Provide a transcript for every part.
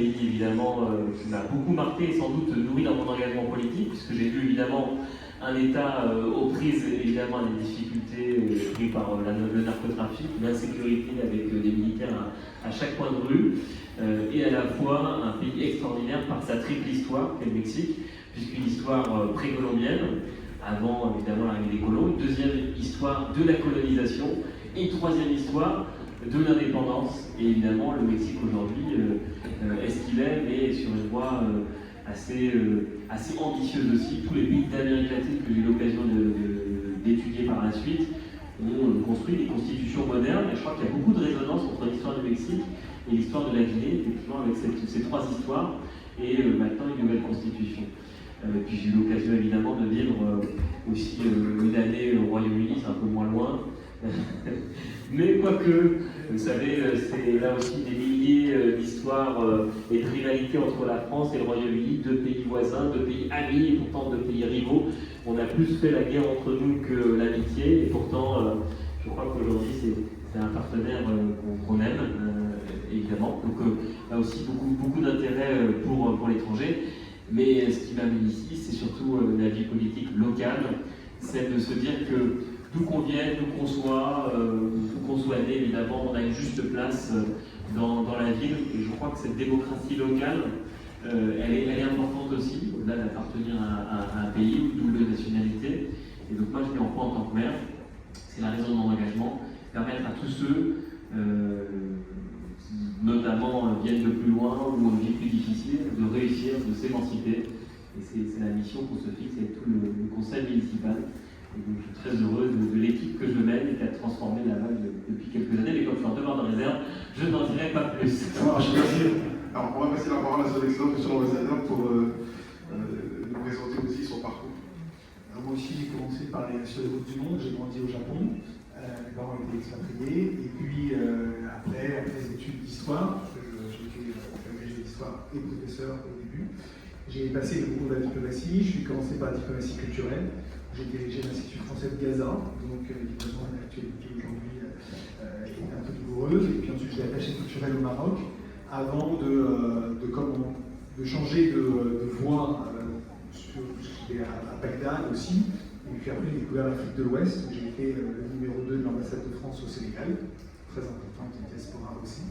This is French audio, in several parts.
pays évidemment qui m'a beaucoup marqué et sans doute nourri dans mon engagement politique, puisque j'ai vu évidemment un État aux prises évidemment à des difficultés prises par le narcotrafic, l'insécurité avec des militaires à chaque coin de rue, et à la fois un pays extraordinaire par sa triple histoire qu'est le Mexique, puisqu'une histoire précolombienne, avant évidemment l'arrivée des colons, une deuxième histoire de la colonisation, et une troisième histoire de l'indépendance. Et évidemment, le Mexique aujourd'hui est ce qu'il est, mais sur une voie assez ambitieuse aussi. Tous les pays d'Amérique latine que j'ai eu l'occasion d'étudier par la suite ont construit des constitutions modernes, et je crois qu'il y a beaucoup de résonance entre l'histoire du Mexique et l'histoire de la Guinée, effectivement, avec ces trois histoires, et maintenant une nouvelle constitution. Puis j'ai eu l'occasion évidemment de vivre aussi une année au Royaume-Uni, c'est un peu moins loin. Mais quoique, vous savez, c'est là aussi des milliers d'histoires et de rivalités entre la France et le Royaume-Uni, deux pays voisins, deux pays amis et pourtant deux pays rivaux. On a plus fait la guerre entre nous que l'amitié, et pourtant, je crois qu'aujourd'hui c'est un partenaire qu'on aime, évidemment. Donc là aussi beaucoup d'intérêt pour l'étranger. Mais ce qui m'amène ici, c'est surtout la vie politique locale, celle de se dire que d'où qu'on vienne, d'où qu'on soit né, évidemment, on a une juste place dans la ville. Et je crois que cette démocratie locale, elle est importante aussi, au-delà d'appartenir à un pays ou double nationalité. Et donc moi, je mets en point en tant que maire, c'est la raison de mon engagement, permettre à tous ceux qui notamment viennent de plus loin ou ont une vie plus difficile, de réussir, de s'émanciper. Et c'est la mission qu'on se fixe avec tout le conseil municipal. Et donc je suis très heureux de l'équipe que je mène et qui a transformé Laval depuis quelques années. Mais comme je suis en devoir de réserve, je n'en dirai pas plus. Ça marche, merci. Alors on va passer la parole à son excellence, monsieur l'ambassadeur, pour nous présenter aussi son parcours. Alors, moi aussi, j'ai commencé par aller sur les routes du monde, j'ai grandi au Japon. Mes parents étaient expatriés, et puis après les études d'histoire, j'ai été agrégé d'histoire et professeur au début. J'ai passé le concours de la diplomatie, je suis commencé par la diplomatie culturelle. J'ai dirigé l'Institut français de Gaza, donc évidemment l'actualité aujourd'hui est un peu douloureuse. Et puis ensuite j'ai attaché culturel au Maroc, avant de changer de voie. J'étais à Bagdad aussi, et puis après j'ai découvert l'Afrique de l'Ouest, où j'ai été le numéro 2 de l'ambassade de France au Sénégal, très importante, une diaspora aussi.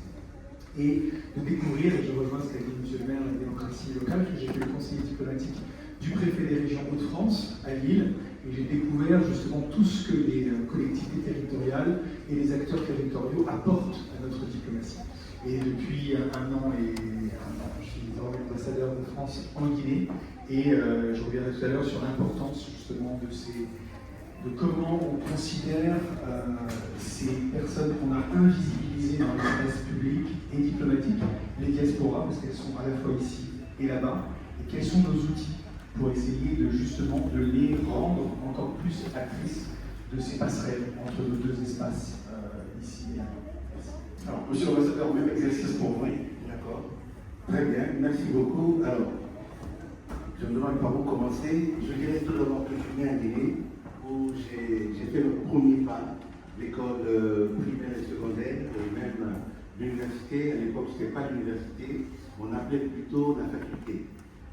Et de découvrir, et je rejoins ce qu'a dit M. le maire, la démocratie locale, que j'ai fait le conseiller diplomatique du préfet des régions Hauts-de-France à Lille, et j'ai découvert justement tout ce que les collectivités territoriales et les acteurs territoriaux apportent à notre diplomatie. Et depuis un an, je suis désormais ambassadeur de France en Guinée, et je reviendrai tout à l'heure sur l'importance justement de comment on considère ces personnes qu'on a invisibilisées dans l'espace public et diplomatique, les diasporas, parce qu'elles sont à la fois ici et là-bas, et quels sont nos outils pour essayer justement de les rendre encore plus actrices de ces passerelles entre nos deux espaces ici et là-bas. Alors, monsieur l'ambassadeur, même exercice pour vous. D'accord. Très bien, merci beaucoup. Alors, je me demande par où commencer. Je dirais tout d'abord que je suis né à Guinée, où j'ai fait le premier pas, l'école primaire et secondaire, et même l'université. À l'époque, ce n'était pas l'université, on appelait plutôt la faculté,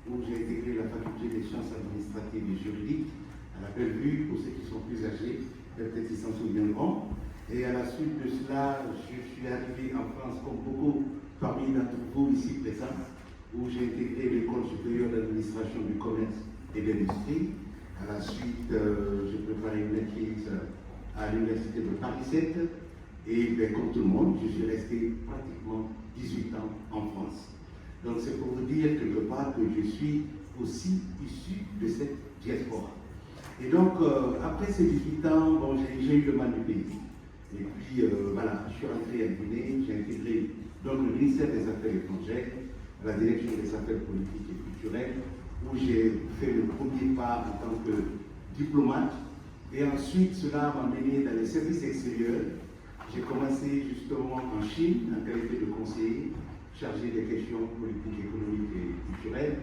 où j'ai intégré la faculté des sciences administratives et juridiques, à la Bellevue, pour ceux qui sont plus âgés, peut-être ils s'en souviendront. Et à la suite de cela, je suis arrivé en France, comme beaucoup parmi d'entre vous ici présents, où j'ai intégré l'école supérieure d'administration du commerce et de l'industrie. À la suite, j'ai préparé une maîtrise à l'université de Paris 7. Et bien, comme tout le monde, je suis resté pratiquement 18 ans en France. Donc c'est pour vous dire quelque part que je suis aussi issu de cette diaspora. Et donc, après ces 18 ans, bon, j'ai eu le mal du pays. Et puis, voilà, je suis rentré à Guinée, j'ai intégré donc, le ministère des Affaires étrangères, la direction des affaires politiques et culturelles, où j'ai fait le premier pas en tant que diplomate. Et ensuite, cela m'a mené dans les services extérieurs. J'ai commencé justement en Chine, en qualité de conseiller, chargé des questions politiques, économiques et culturelles.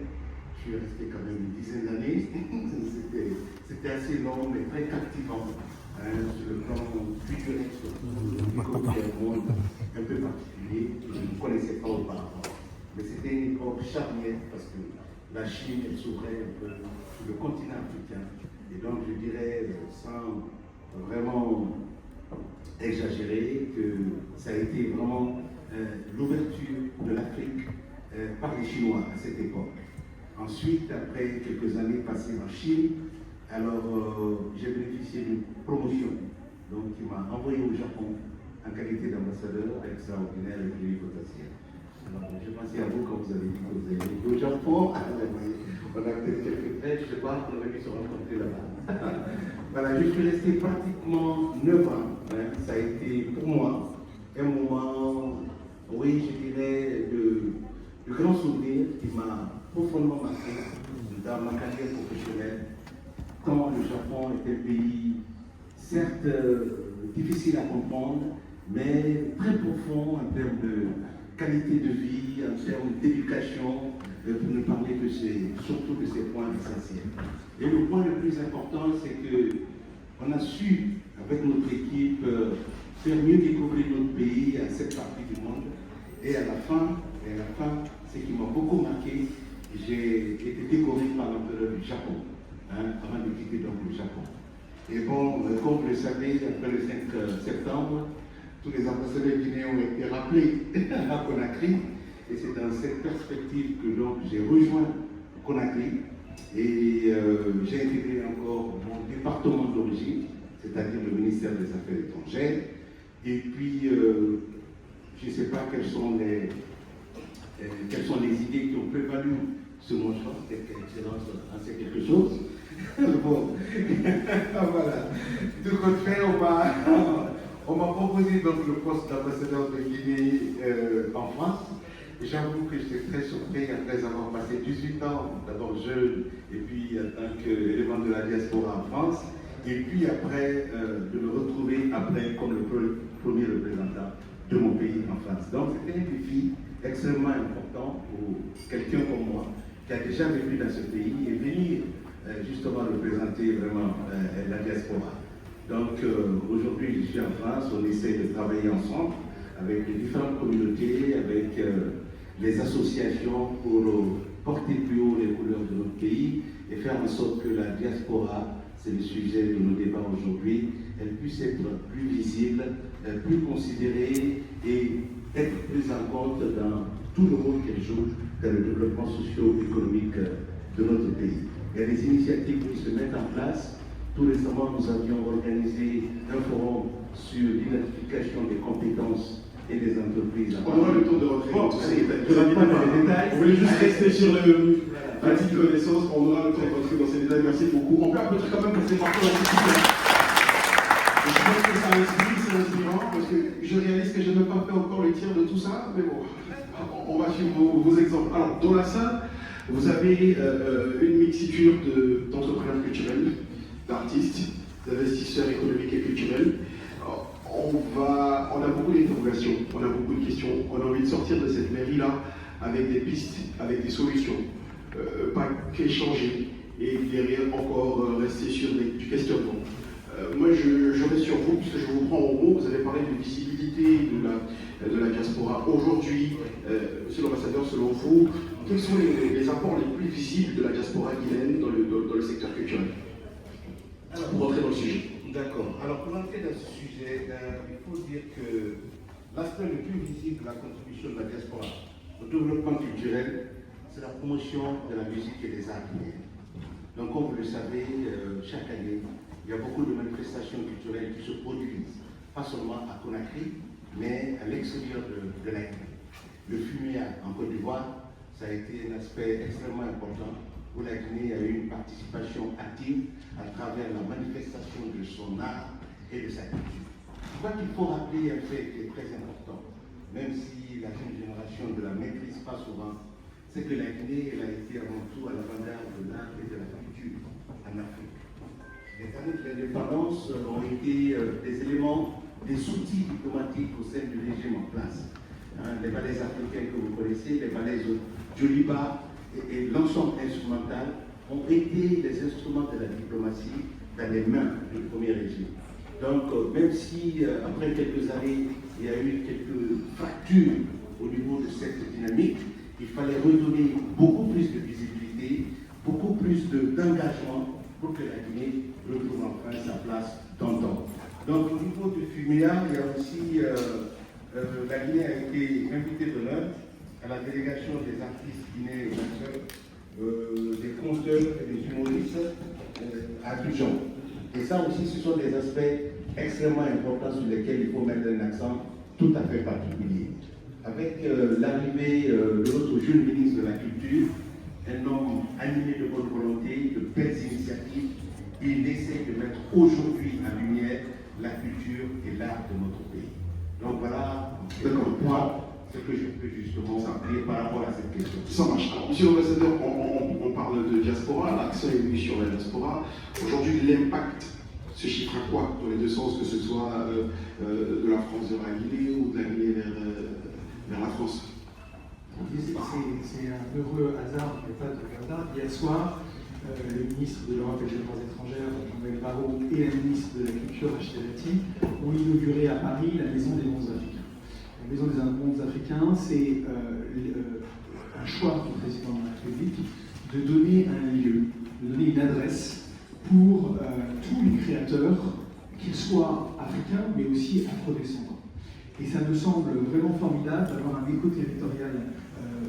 Je suis resté quand même une dizaine d'années. C'était assez long, mais très captivant, sur le plan culturel, surtout, un monde un peu particulier, que je ne connaissais pas auparavant. Mais c'était une charnière parce que la Chine, elle s'ouvrait un peu sur le continent africain. Et donc, je dirais, sans vraiment exagérer, que ça a été vraiment l'ouverture de l'Afrique par les Chinois à cette époque. Ensuite, après quelques années passées en Chine, alors j'ai bénéficié d'une promotion, donc qui m'a envoyé au Japon en qualité d'ambassadeur extraordinaire et plénipotentiaire. Je pensais à vous quand vous avez dit que vous avez été au Japon. On a peut-être quelques traits, je ne sais pas, on aurait pu se rencontrer là-bas. Voilà, je suis resté pratiquement 9 ans. Ça a été pour moi un moment, oui, je dirais, de grands souvenirs qui m'a profondément marqué dans ma carrière professionnelle. Quand le Japon est un pays, certes difficile à comprendre, mais très profond en termes de qualité de vie, en termes d'éducation, pour ne parler que surtout de ces points essentiels. Et le point le plus important, c'est qu'on a su, avec notre équipe, faire mieux découvrir notre pays à cette partie du monde. Et à la fin, ce qui m'a beaucoup marqué, j'ai été décoré par l'empereur du Japon, avant de quitter donc le Japon. Et bon, comme vous le savez, après le 5 septembre, tous les ambassadeurs guinéens ont été rappelés à Conakry. Et c'est dans cette perspective que donc j'ai rejoint Conakry et j'ai intégré encore mon département d'origine, c'est-à-dire le ministère des Affaires étrangères. Et puis, je ne sais pas quelles sont les idées qui ont prévalu sur mon choix. Peut-être que l'Excellence en sait quelque chose. Bon, voilà. De compte fait, on m'a proposé donc le poste d'ambassadeur de Guinée en France. J'avoue que j'étais très surpris après avoir passé 18 ans, d'abord jeune, et puis en tant qu'élément de la diaspora en France, et puis après de me retrouver après comme le premier représentant de mon pays en France. Donc c'était un défi extrêmement important pour quelqu'un comme moi, qui a déjà vécu dans ce pays, et venir justement représenter vraiment la diaspora. Donc aujourd'hui je suis en France, on essaie de travailler ensemble avec les différentes communautés, avec les associations pour porter plus haut les couleurs de notre pays et faire en sorte que la diaspora, c'est le sujet de nos débats aujourd'hui, elle puisse être plus visible, plus considérée et être prise en compte dans tout le rôle qu'elle joue dans le développement socio-économique de notre pays. Il y a des initiatives qui se mettent en place. Tout récemment, nous avions organisé un forum sur l'identification des compétences et des entreprises. On aura le temps de rentrer dans tous ces détails. On voulait juste rester sur le petite connaissance, on aura le temps de rentrer dans ces détails. Merci beaucoup. On peut applaudir quand même pour ces parcours artistiques. Je pense que ça inspire, c'est inspirant, parce que je réalise que je n'ai pas fait encore le tiers de tout ça, mais bon, on va suivre vos exemples. Alors, dans la salle, vous avez une mixture d'entrepreneurs culturels, d'artistes, d'investisseurs économiques et culturels. On a beaucoup d'interrogations, on a beaucoup de questions, on a envie de sortir de cette mairie-là avec des pistes, avec des solutions, pas qu'échanger et derrière encore rester sur du questionnement. Moi je reste sur vous, puisque je vous prends en gros, vous avez parlé de visibilité de la diaspora aujourd'hui. Monsieur l'ambassadeur, selon vous, quels sont les apports les plus visibles de la diaspora guinéenne dans le secteur culturel? Pour rentrer dans le sujet. D'accord. Alors pour entrer dans ce sujet, il faut dire que l'aspect le plus visible de la contribution de la diaspora au développement culturel, c'est la promotion de la musique et des arts guinéens. Donc comme vous le savez, chaque année, il y a beaucoup de manifestations culturelles qui se produisent, pas seulement à Conakry, mais à l'extérieur de la Guinée. Le FUMIA en Côte d'Ivoire, ça a été un aspect extrêmement important où la Guinée a eu une participation active à travers la manifestation de son art et de sa culture. Je crois qu'il faut rappeler un fait qui est très important, même si la jeune génération ne la maîtrise pas souvent, c'est que la Guinée elle a été avant tout à l'avant-garde de l'art et de la culture en Afrique. Les années de l'indépendance ont été des éléments, des outils diplomatiques au sein du régime en place. Les ballets africains que vous connaissez, les ballets Djoliba et l'ensemble instrumental ont été les instruments de la diplomatie dans les mains du premier régime. Donc, même si après quelques années, il y a eu quelques fractures au niveau de cette dynamique, il fallait redonner beaucoup plus de visibilité, beaucoup plus d'engagement pour que la Guinée retrouve enfin sa place dans le temps. Donc au niveau de FUMEA, il y a aussi, la Guinée a été invitée d'honneur à la délégation des artistes guinéens des conteurs et des humoristes à Abidjan. Et ça aussi, ce sont des aspects extrêmement importants sur lesquels il faut mettre un accent tout à fait particulier. Avec l'arrivée de notre jeune ministre de la Culture, un homme animé de bonne volonté, de belles initiatives, il essaie de mettre aujourd'hui en lumière la culture et l'art de notre pays. Donc voilà, moi, ce que je peux justement dire par rapport à cette question. Ça marche. Alors, monsieur l'ambassadeur, on parle de diaspora, l'accent est mis sur la diaspora. Aujourd'hui, l'impact se chiffre à quoi dans les deux sens, que ce soit de la France vers la Guinée ou de la Guinée vers la France? C'est un heureux hasard, mais pas de hasard. Hier soir, le ministre de l'Europe et des Affaires étrangères, Jean-Noël Barrot, et la ministre de la Culture, Rachida Dati, ont inauguré à Paris la Maison des Mondes Africains. La Maison des Mondes Africains, c'est un choix du président de la République de donner un lieu, de donner une adresse pour tous les créateurs, qu'ils soient africains, mais aussi afro-descendants. Et ça me semble vraiment formidable d'avoir un écho territorial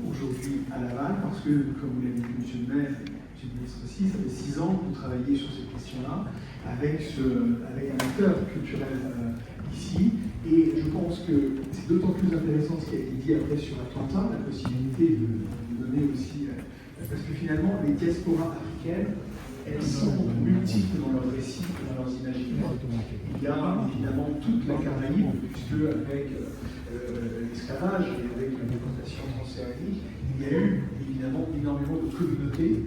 aujourd'hui à Laval, parce que, comme vous l'avez dit, monsieur le maire, monsieur le ministre aussi, ça fait 6 ans que vous travaillez sur cette question-là, avec un acteur culturel ici. Et je pense que c'est d'autant plus intéressant ce qui a été dit après sur Atlanta, la possibilité de donner aussi, parce que finalement, les diasporas africaines, elles sont multiples dans leurs récits, dans leurs imaginaires. Il y a évidemment toute la Caraïbe, puisque avec l'esclavage et avec la déportation transféranique, il y a eu évidemment énormément de communautés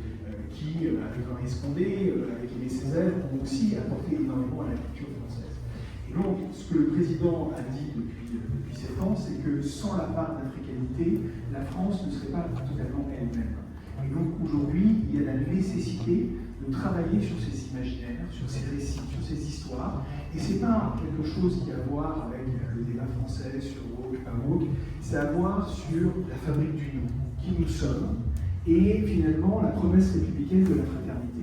qui, avec Henri Scondé, avec Aimé Césaire, ont aussi apporté énormément à la culture française. Et donc, ce que le président a dit depuis 7 ans, c'est que sans la part d'africanité, la France ne serait pas totalement elle-même. Et donc aujourd'hui, il y a la nécessité de travailler sur ces imaginaires, sur ces récits, sur ces histoires. Et ce n'est pas quelque chose qui a à voir avec le débat français sur woke, pas woke, c'est à voir sur la fabrique du nous, qui nous sommes, et finalement la promesse républicaine de la fraternité.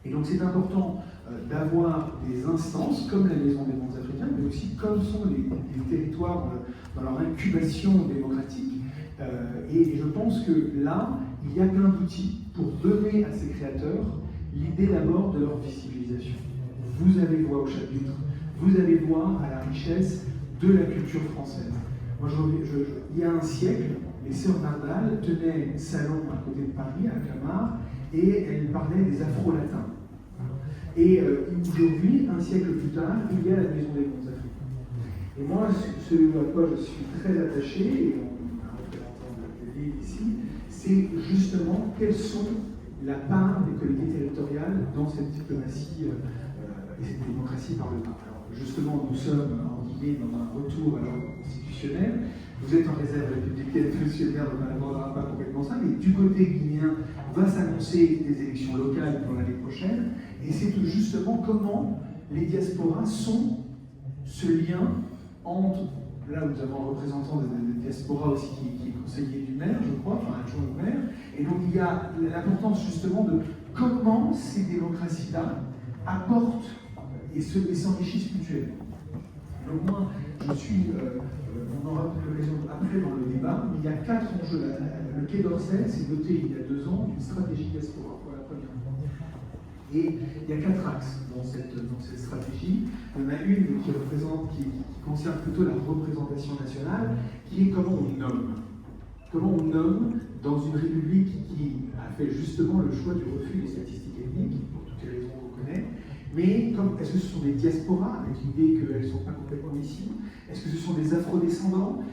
Et donc c'est important d'avoir des instances comme la Maison des Mondes Africains, mais aussi comme sont les territoires dans leur incubation démocratique. Et je pense que là, il y a plein d'outils pour donner à ces créateurs l'idée d'abord de leur visibilisation. Vous avez voix au chapitre, vous avez voix à la richesse de la culture française. Moi, il y a un siècle, les sœurs Nardal tenaient un salon à côté de Paris, à Clamart, et elles parlaient des Afro-Latins. Et aujourd'hui, un siècle plus tard, il y a la Maison des Mondes Africains. Et moi, ce à quoi je suis très attaché, et un représentant de la ville ici, c'est justement quelles sont la part des collectivités territoriales dans cette diplomatie et cette démocratie parlementaire. Alors justement, nous sommes en Guinée dans un retour à l'ordre constitutionnel. Vous êtes en réserve républicaine, monsieur le maire, donc on n'abordera pas complètement ça, mais du côté guinéen, va s'annoncer des élections locales pour l'année prochaine, et c'est justement comment les diasporas sont ce lien entre, là nous avons un représentant de diaspora aussi qui est conseiller du maire, je crois, enfin adjoint au maire, et donc il y a l'importance justement de comment ces démocraties-là apportent et s'enrichissent mutuellement. Donc moi, je suis, on aura l'occasion après dans le débat, mais il y a 4 enjeux. Le Quai d'Orsay s'est doté il y a 2 ans d'une stratégie diaspora pour la première fois. Et il y a 4 axes dans cette stratégie. Il y en a une qui concerne plutôt la représentation nationale, qui est comment on nomme. Comment on nomme dans une république qui a fait justement le choix du refus des statistiques ethniques, pour toutes les raisons qu'on connaît. Mais est-ce que ce sont des diasporas, avec l'idée qu'elles ne sont pas complètement ici? Est-ce que ce sont des afro-descendants?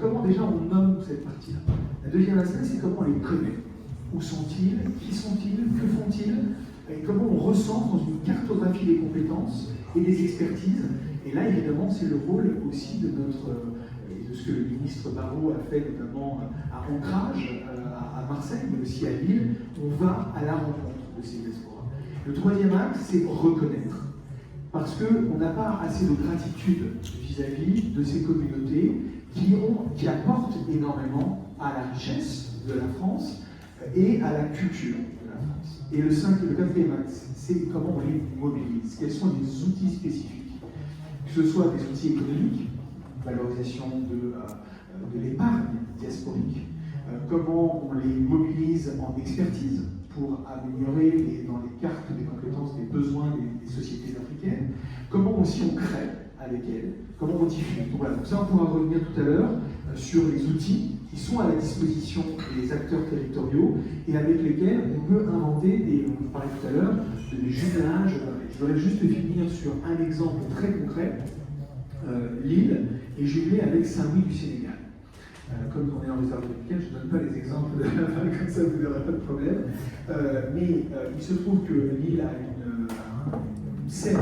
Comment déjà on nomme cette partie-là? La deuxième aspect, c'est comment on les connaît. Où sont-ils? Qui sont-ils? Que font-ils? Et comment on recense dans une cartographie des compétences et des expertises. Et là, évidemment, c'est le rôle aussi de ce que le ministre Barrot a fait, notamment à Ancrage, à Marseille, mais aussi à Lille. On va à la rencontre de ces diasporas. Le troisième axe, c'est reconnaître. Parce qu'on n'a pas assez de gratitude vis-à-vis de ces communautés qui apportent énormément à la richesse de la France et à la culture de la France. Et le quatrième axe, c'est comment on les mobilise, quels sont les outils spécifiques, que ce soit des outils économiques, valorisation de l'épargne diasporique, comment on les mobilise en expertise pour améliorer dans les cartes des compétences des besoins des sociétés africaines, comment aussi on crée avec elles, comment on diffuse. Donc voilà, donc ça on pourra revenir tout à l'heure sur les outils qui sont à la disposition des acteurs territoriaux et avec lesquels on peut inventer on parlait tout à l'heure, des jumelages. Je voudrais juste finir sur un exemple très concret. Lille est jumelée avec Saint-Louis du Sénégal. Comme on est en réserve tropicale, je ne donne pas les exemples comme ça vous n'aurez pas de problème. Mais il se trouve que Lille a une scène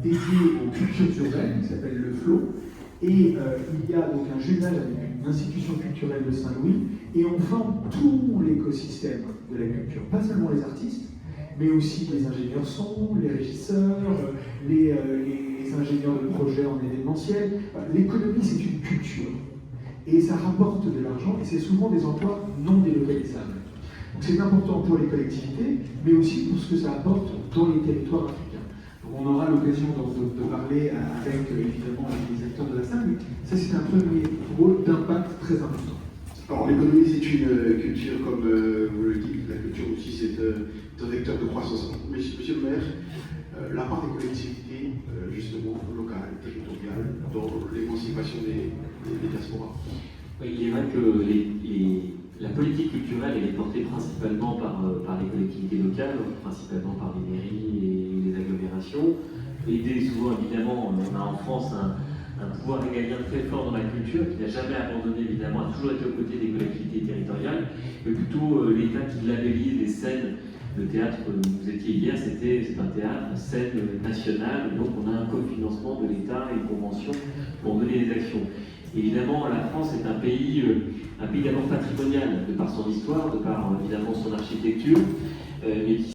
dédiée aux cultures urbaines qui s'appelle le Flot. Et il y a donc un jumelage avec une institution culturelle de Saint-Louis et on forme tout l'écosystème de la culture, pas seulement les artistes, mais aussi les ingénieurs son, les régisseurs, les ingénieurs de projet en événementiel. L'économie, c'est une culture. Et ça rapporte de l'argent, et c'est souvent des emplois non délocalisables. Donc c'est important pour les collectivités, mais aussi pour ce que ça apporte dans les territoires africains. Donc on aura l'occasion de parler avec, évidemment, les acteurs de la salle, mais ça c'est un premier rôle d'impact très important. Alors l'économie c'est une culture, comme vous le dites, la culture aussi c'est un vecteur de croissance. Monsieur le maire, la part des collectivités, justement, locales, territoriales, dans l'émancipation des diasporas. Oui, il est vrai que la politique culturelle elle est portée principalement par les collectivités locales, principalement par les mairies et les agglomérations. Aidé souvent, évidemment, on a en France un pouvoir régalien très fort dans la culture, qui n'a jamais abandonné, évidemment, a toujours été aux côtés des collectivités territoriales, mais plutôt l'État qui labellise des scènes. Le théâtre, vous étiez hier, c'est un théâtre, scène nationale, donc on a un cofinancement de l'État et une convention pour mener les actions. Évidemment, la France est un pays d'abord patrimonial, de par son histoire, de par évidemment son architecture, mais qui